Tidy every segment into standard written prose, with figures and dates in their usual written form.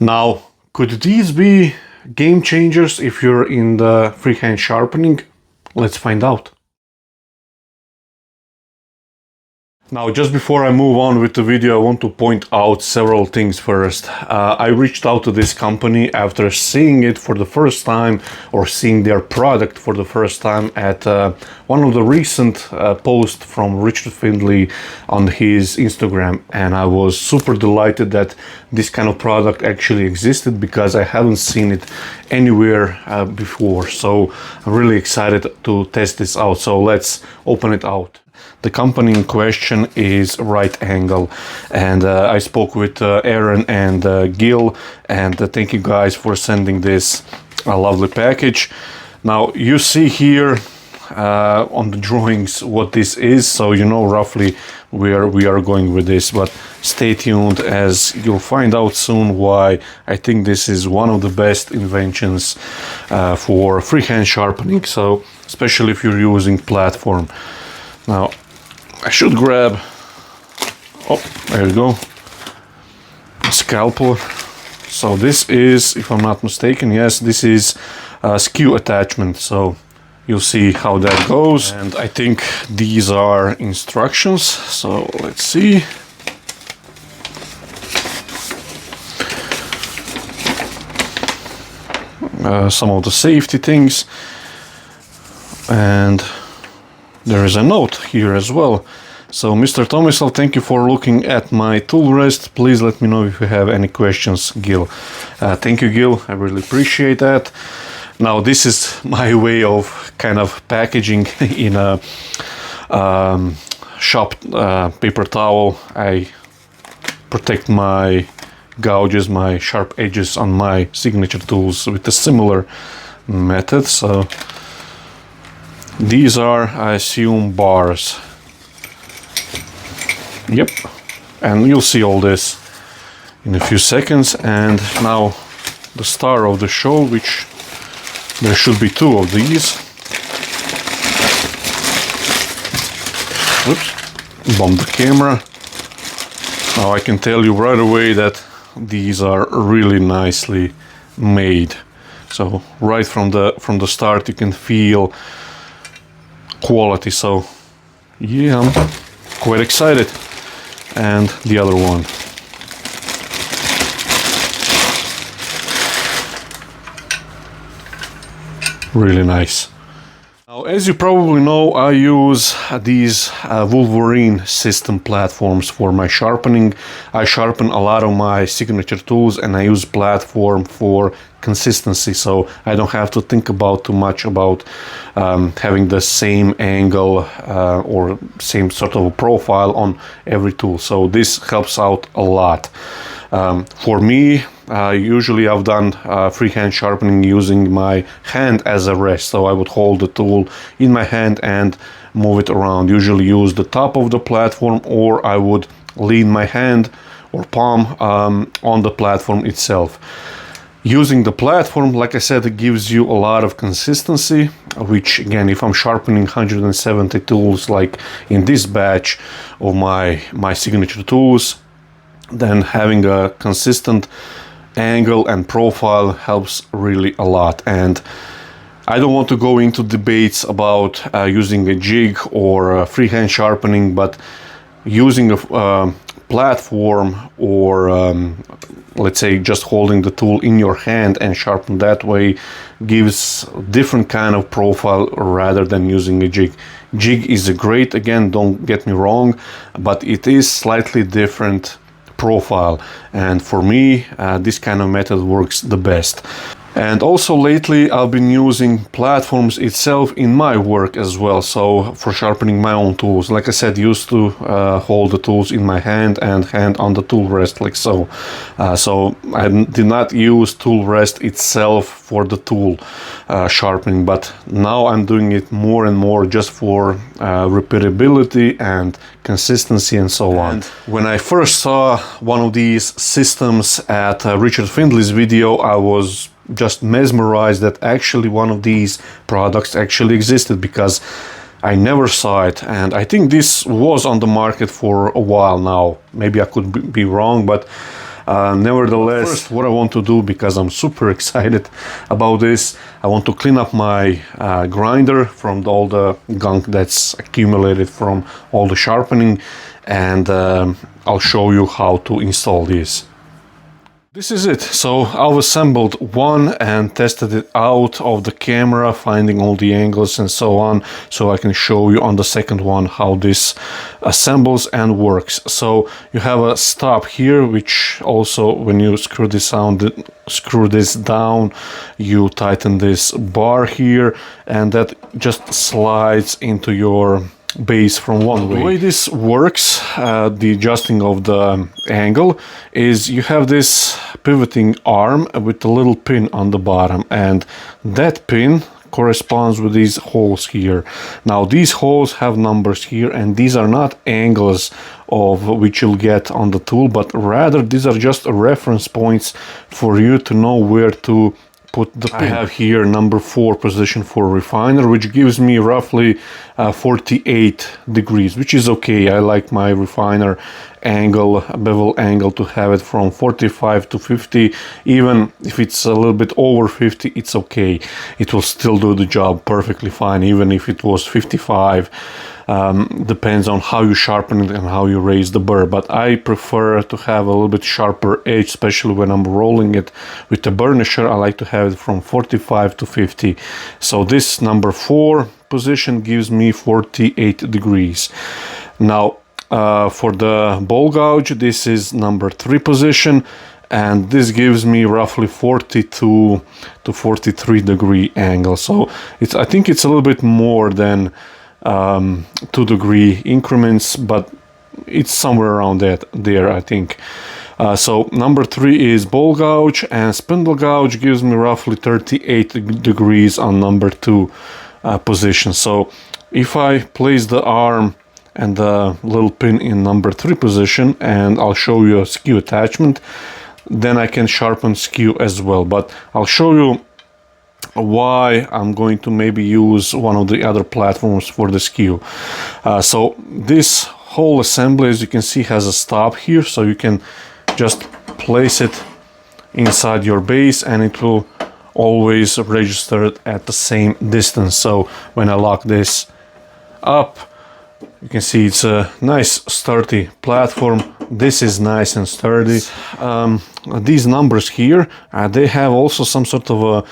Now, could these be game changers if you're in the freehand sharpening? Let's find out. Now, just before I move on with the video, I want to point out several things first. I reached out to this company after seeing it for the first time, or seeing their product for the first time at one of the recent posts from Richard Findlay on his Instagram, and I was super delighted that this kind of product actually existed because I haven't seen it anywhere before. So I'm really excited to test this out. So let's open it out. The company in question is Right Angle, and I spoke with Aaron and Gil, and thank you guys for sending this lovely package. Now you see here on the drawings what this is, so you know roughly where we are going with this, but stay tuned as you'll find out soon why I think this is one of the best inventions for freehand sharpening, so especially if you're using platform. Now I should grab, oh, there you go, a scalpel. So this is, if I'm not mistaken, yes, this is a skew attachment. So you'll see how that goes. And I think these are instructions. So let's see. Some of the safety things. And there is a note here as well. So, Mr. Tomislav, thank you for looking at my tool rest. Please let me know if you have any questions, Gil. Thank you, Gil. I really appreciate that. Now, this is my way of kind of packaging in a shop paper towel. I protect my gouges, my sharp edges on my signature tools with a similar method. So these are, I assume, bars. Yep, and you'll see all this in a few seconds. And now the star of the show, which there should be two of these. Oops, bumped the camera. Now I can tell you right away that these are really nicely made. So right from the start you can feel quality. So yeah, I'm quite excited. And the other one. Really nice. Now, as you probably know, I use these Wolverine system platforms for my sharpening. I sharpen a lot of my signature tools, and I use platform for consistency, so I don't have to think about too much about having the same angle or same sort of profile on every tool. So this helps out a lot. For me, usually I've done freehand sharpening using my hand as a rest. So I would hold the tool in my hand and move it around. Usually use the top of the platform, or I would lean my hand or palm on the platform itself. Using the platform, like I said, it gives you a lot of consistency, which again, if I'm sharpening 170 tools like in this batch of my signature tools, then having a consistent angle and profile helps really a lot. And I don't want to go into debates about using a jig or freehand sharpening, but using a platform or let's say just holding the tool in your hand and sharpen that way gives different kind of profile rather than using a jig. Jig is great, again, don't get me wrong, but it is slightly different profile, and for me this kind of method works the best. And also lately I've been using platforms itself in my work as well, so for sharpening my own tools. Like I said, used to hold the tools in my hand and hand on the tool rest like so. So I did not use tool rest itself for the tool sharpening, but now I'm doing it more and more just for repeatability and consistency and so on. And when I first saw one of these systems at Richard Findlay's video, I was just mesmerized that actually one of these products actually existed, because I never saw it, and I think this was on the market for a while now. Maybe I could be wrong, but Nevertheless, first, what I want to do, because I'm super excited about this, I want to clean up my grinder from all the gunk that's accumulated from all the sharpening, and I'll show you how to install this. This is it. So I've assembled one and tested it out of the camera, finding all the angles and so on, so I can show you on the second one how this assembles and works. So you have a stop here, which also when you screw this down, you tighten this bar here, and that just slides into your base from one way. The way this works, the adjusting of the angle, is you have this pivoting arm with a little pin on the bottom, and that pin corresponds with these holes here. Now these holes have numbers here, and these are not angles of which you'll get on the tool, but rather these are just reference points for you to know where to put the pin. I have here number 4 position for refiner, which gives me roughly 48 degrees, which is okay. I like my refiner angle, bevel angle, to have it from 45 to 50. Even if it's a little bit over 50, it's okay. It will still do the job perfectly fine, even if it was 55. Depends on how you sharpen it and how you raise the burr, but I prefer to have a little bit sharper edge, especially when I'm rolling it with the burnisher. I like to have it from 45 to 50. So this number 4 position gives me 48 degrees. Now for the ball gouge, this is number 3 position, and this gives me roughly 42 to 43 degree angle. So it's, I think it's a little bit more than 2 degree increments, but it's somewhere around that there, I think. So number 3 is ball gouge, and spindle gouge gives me roughly 38 degrees on number 2 position. So if I place the arm and the little pin in number 3 position, and I'll show you a skew attachment, then I can sharpen skew as well. But I'll show you why I'm going to maybe use one of the other platforms for the skew. So this whole assembly, as you can see, has a stop here, so you can just place it inside your base and it will always register it at the same distance. So when I lock this up, you can see it's a nice sturdy platform. This is nice and sturdy. These numbers here, they have also some sort of a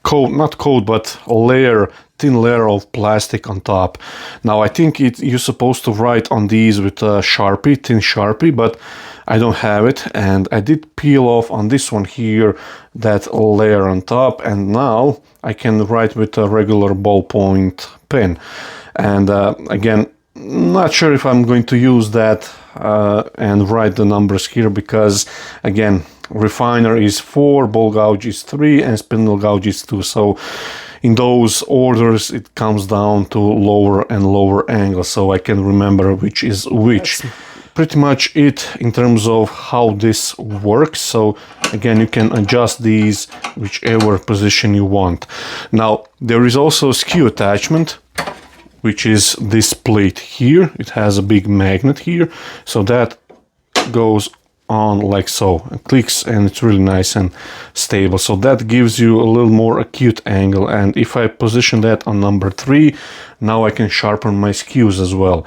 coat, not coat, but a layer, thin layer of plastic on top. Now I think you're supposed to write on these with a Sharpie, thin Sharpie, but I don't have it, and I did peel off on this one here that layer on top, and now I can write with a regular ballpoint pen. And again, not sure if I'm going to use that and write the numbers here, because again, refiner is 4, ball gouge is 3, and spindle gouge is 2. So in those orders it comes down to lower and lower angles, so I can remember which is which. That's pretty much it in terms of how this works. So again, you can adjust these whichever position you want. Now there is also a skew attachment, which is this plate here. It has a big magnet here, so that goes on like so, and clicks, and it's really nice and stable. So that gives you a little more acute angle, and if I position that on number 3, now I can sharpen my skews as well.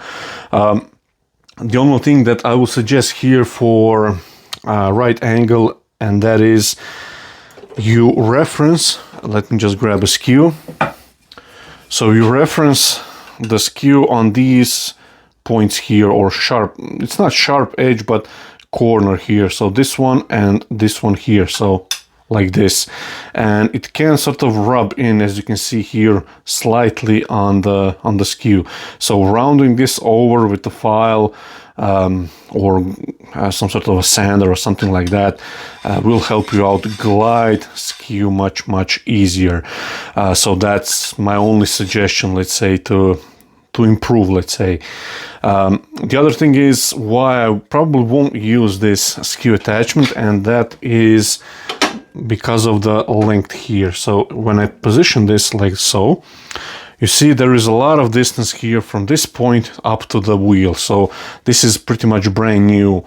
The only thing that I would suggest here for right angle, and that is you reference, let me just grab a skew. So you reference the skew on these points here, or sharp, it's not sharp edge, but corner here. So this one and this one here, so like this, and it can sort of rub in, as you can see here, slightly on the skew. So rounding this over with the file or some sort of a sander or something like that will help you out glide skew much easier. So that's my only suggestion, let's say, to improve, let's say. The other thing is why I probably won't use this skew attachment, and that is because of the length here. So when I position this like so, you see there is a lot of distance here from this point up to the wheel. So this is pretty much brand new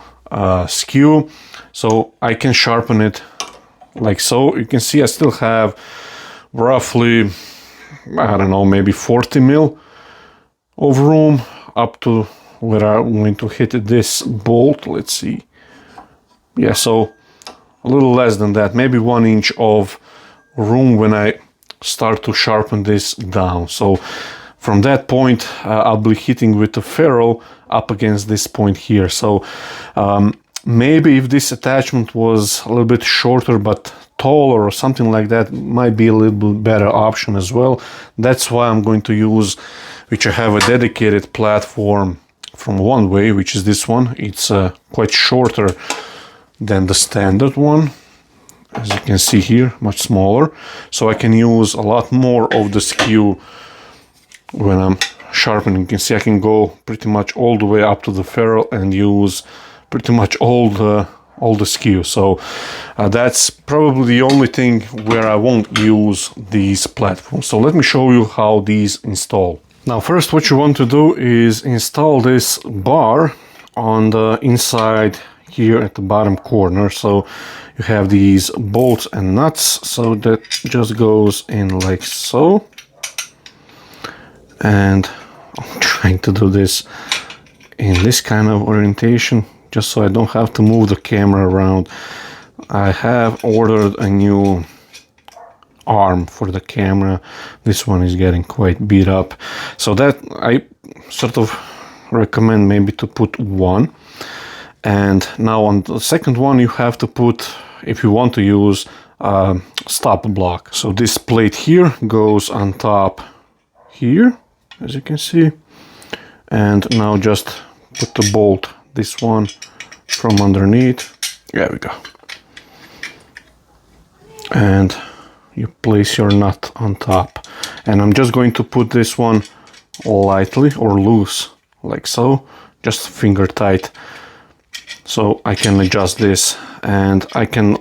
skew, so I can sharpen it like so. You can see I still have roughly, I don't know, maybe 40 mil of room up to where I'm going to hit this bolt. Let's see. Yeah, so a little less than that, maybe 1 inch of room when I start to sharpen this down. So from that point, I'll be hitting with the ferrule up against this point here. So maybe if this attachment was a little bit shorter but taller or something like that, might be a little bit better option as well. That's why I'm going to use, which I have a dedicated platform from one way, which is this one. It's quite shorter than the standard one. As you can see here, much smaller. So I can use a lot more of the skew when I'm sharpening. You can see I can go pretty much all the way up to the ferrule and use pretty much all the skew. So that's probably the only thing where I won't use these platforms. So let me show you how these install. Now first what you want to do is install this bar on the inside here at the bottom corner. So you have these bolts and nuts, so that just goes in like so. And I'm trying to do this in this kind of orientation, just so I don't have to move the camera around. I have ordered a new arm for the camera. This one is getting quite beat up, so that I sort of recommend maybe to put one. And now on the second one you have to put, if you want to use a stop block. So this plate here goes on top here, as you can see. And now just put the bolt, this one, from underneath. There we go. And you place your nut on top. And I'm just going to put this one lightly or loose, like so, just finger tight. So I can adjust this and I can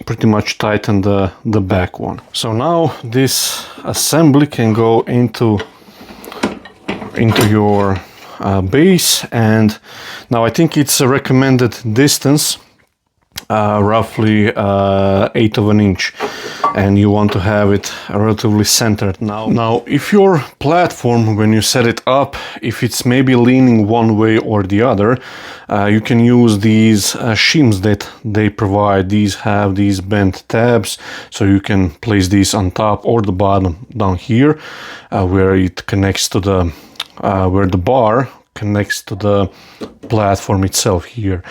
pretty much tighten the back one. So now this assembly can go into your base, and now I think it's a recommended distance, roughly 1/8 of an inch, and you want to have it relatively centered. Now if your platform, when you set it up, if it's maybe leaning one way or the other, you can use these shims that they provide. These have these bent tabs, so you can place these on top or the bottom down here, where it connects to the where the bar connects to the platform itself here,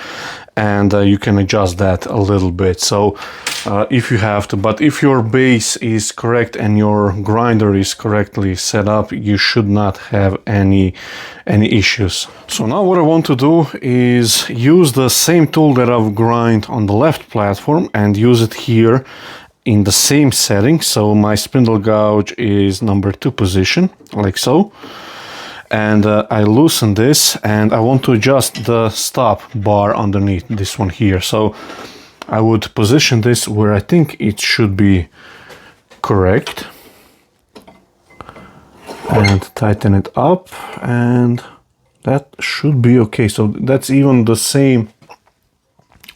and you can adjust that a little bit. So if you have to, but if your base is correct and your grinder is correctly set up, you should not have any issues. So now what I want to do is use the same tool that I've grind on the left platform and use it here in the same setting. So my spindle gouge is number 2 position, like so. And I loosen this, and I want to adjust the stop bar underneath this one here. So I would position this where I think it should be correct and tighten it up, and that should be okay. So that's even the same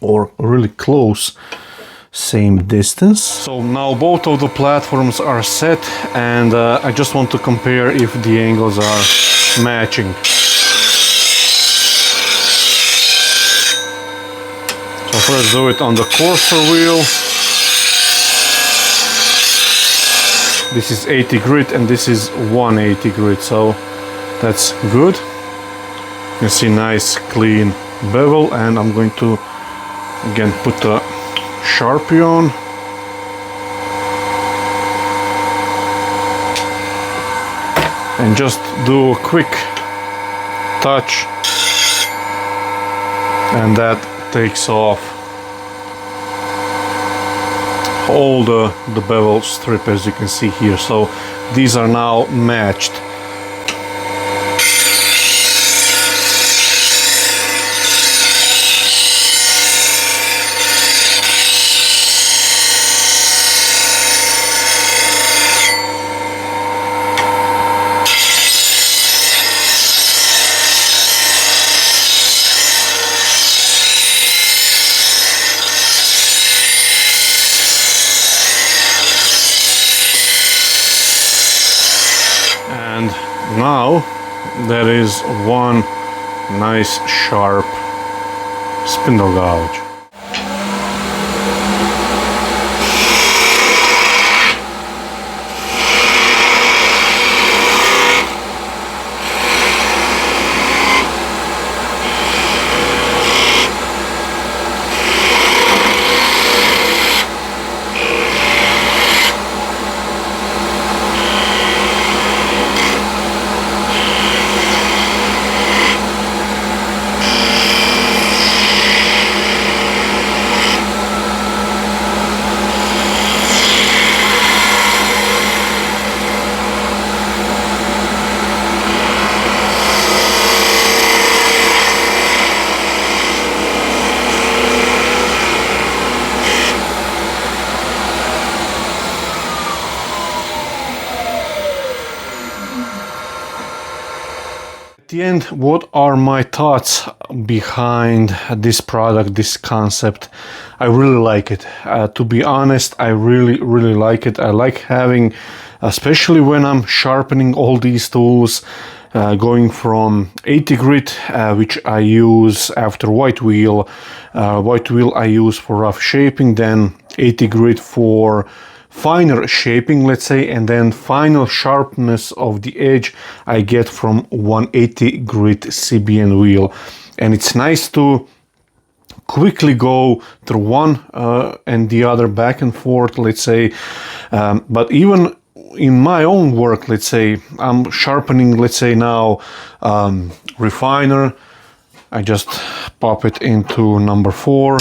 or really close, same distance. So now both of the platforms are set, and I just want to compare if the angles are matching. So first do it on the coarser wheel. This is 80 grit and this is 180 grit, so that's good. You can see nice clean bevel, and I'm going to again put the Sharpie on. And just do a quick touch, and that takes off all the bevel strip, as you can see here. So these are now matched. Now there is one nice sharp spindle gouge. At the end, what are my thoughts behind this product, this concept? I really like it. To be honest, I really like it. I like having, especially when I'm sharpening all these tools, going from 80 grit, which I use after white wheel. White wheel I use for rough shaping, then 80 grit for finer shaping, let's say, and then final sharpness of the edge I get from 180 grit CBN wheel. And it's nice to quickly go through one and the other back and forth, let's say. But even in my own work, let's say, I'm sharpening, let's say now, refiner. I just pop it into number 4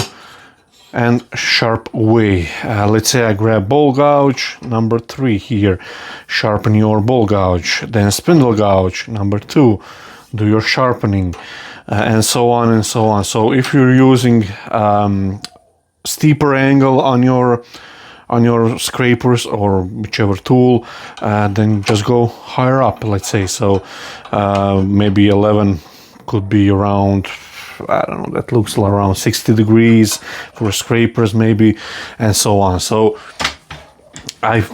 and sharp away. Let's say I grab ball gouge, number 3 here, sharpen your ball gouge, then spindle gouge, number 2, do your sharpening, and so on and so on. So if you're using steeper angle on your scrapers or whichever tool, then just go higher up, let's say. So maybe 11 could be around, I don't know, that looks around 60 degrees for scrapers maybe, and so on. So I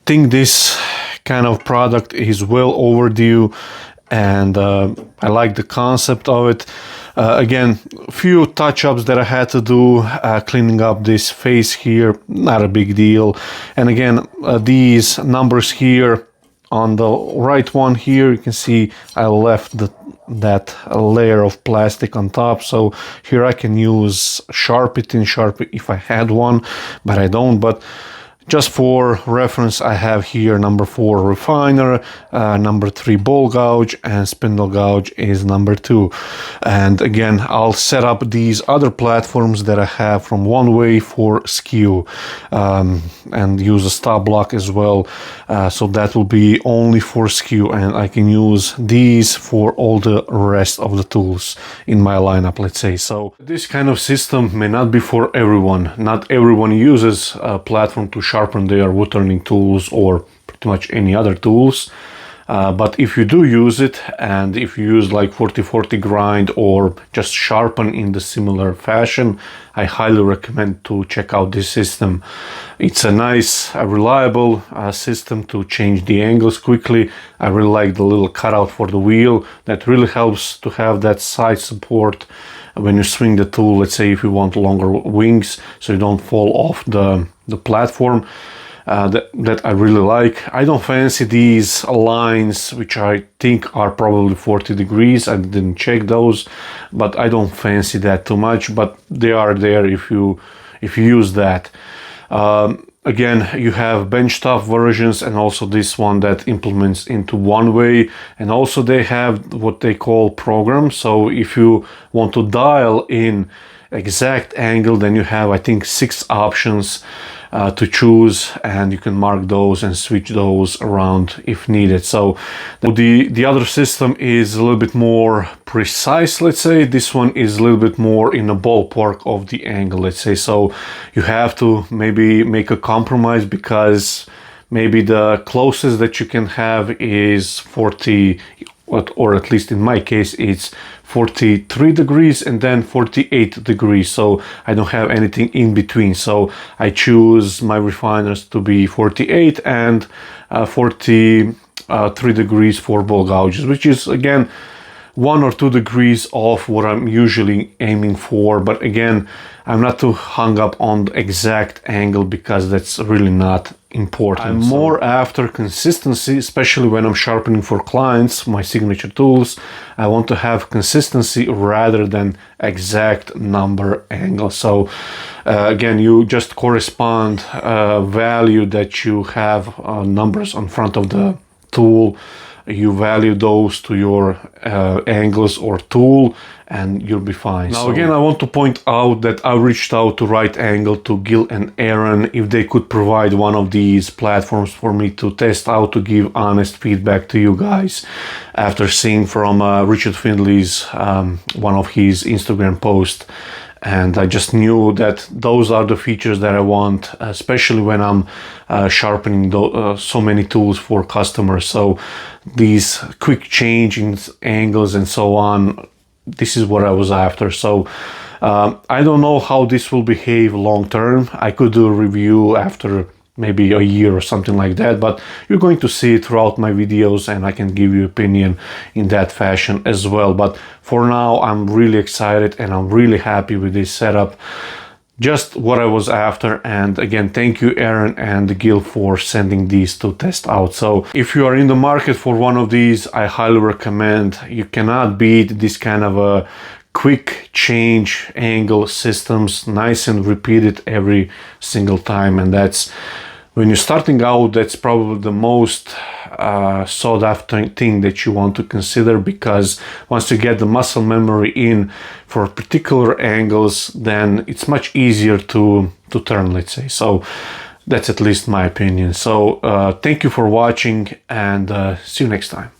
think this kind of product is well overdue, and I like the concept of it. Again, a few touch-ups that I had to do, cleaning up this face here, not a big deal. And again, these numbers here on the right one here, you can see I left that layer of plastic on top, so here I can use Sharpie if I had one, but I don't. But just for reference, I have here number 4 refiner, number 3 ball gouge, and spindle gouge is number 2. And again, I'll set up these other platforms that I have from one way for skew, and use a stop block as well. So that will be only for skew, and I can use these for all the rest of the tools in my lineup, let's say. So this kind of system may not be for everyone. Not everyone uses a platform to sharpen their woodturning tools or pretty much any other tools. But if you do use it, and if you use like 40/40 grind or just sharpen in the similar fashion, I highly recommend to check out this system. It's a nice, reliable system to change the angles quickly. I really like the little cutout for the wheel. That really helps to have that side support when you swing the tool. Let's say if you want longer wings, so you don't fall off the platform. That I really like. I don't fancy these lines, which I think are probably 40 degrees. I didn't check those, but I don't fancy that too much. But they are there if you use that. Again, you have benchtop versions, and also this one that implements into one way, and also they have what they call programs. So if you want to dial in exact angle, then you have, I think, 6 options to choose, and you can mark those and switch those around if needed. So the other system is a little bit more precise, let's say. This one is a little bit more in the ballpark of the angle, let's say. So you have to maybe make a compromise, because maybe the closest that you can have is 40, or at least in my case it's 43 degrees and then 48 degrees, so I don't have anything in between. So I choose my refiners to be 48 and 40 3 degrees for ball gouges, which is again 1 or 2 degrees off what I'm usually aiming for. But again, I'm not too hung up on the exact angle because that's really not important. I'm more after consistency, especially when I'm sharpening for clients, my signature tools. I want to have consistency rather than exact number angle. So again, you just correspond value that you have numbers on front of the tool. You value those to your angles or tool, and you'll be fine. Now, again, I want to point out that I reached out to Right Angle, to Gil and Aaron, if they could provide one of these platforms for me to test out, to give honest feedback to you guys after seeing from Richard Findley's one of his Instagram posts. And I just knew that those are the features that I want, especially when I'm sharpening so many tools for customers. So these quick changes, angles and so on, this is what I was after. So I don't know how this will behave long term. I could do a review after maybe a year or something like that, but you're going to see it throughout my videos and I can give you opinion in that fashion as well. But for now, I'm really excited and I'm really happy with this setup. Just what I was after. And again, thank you Aaron and Gil for sending these to test out. So if you are in the market for one of these, I highly recommend. You cannot beat this kind of a quick change angle systems, nice and repeated every single time. And that's, when you're starting out, that's probably the most sought after thing that you want to consider, because once you get the muscle memory in for particular angles, then it's much easier to turn, let's say. So that's at least my opinion. So thank you for watching, and see you next time.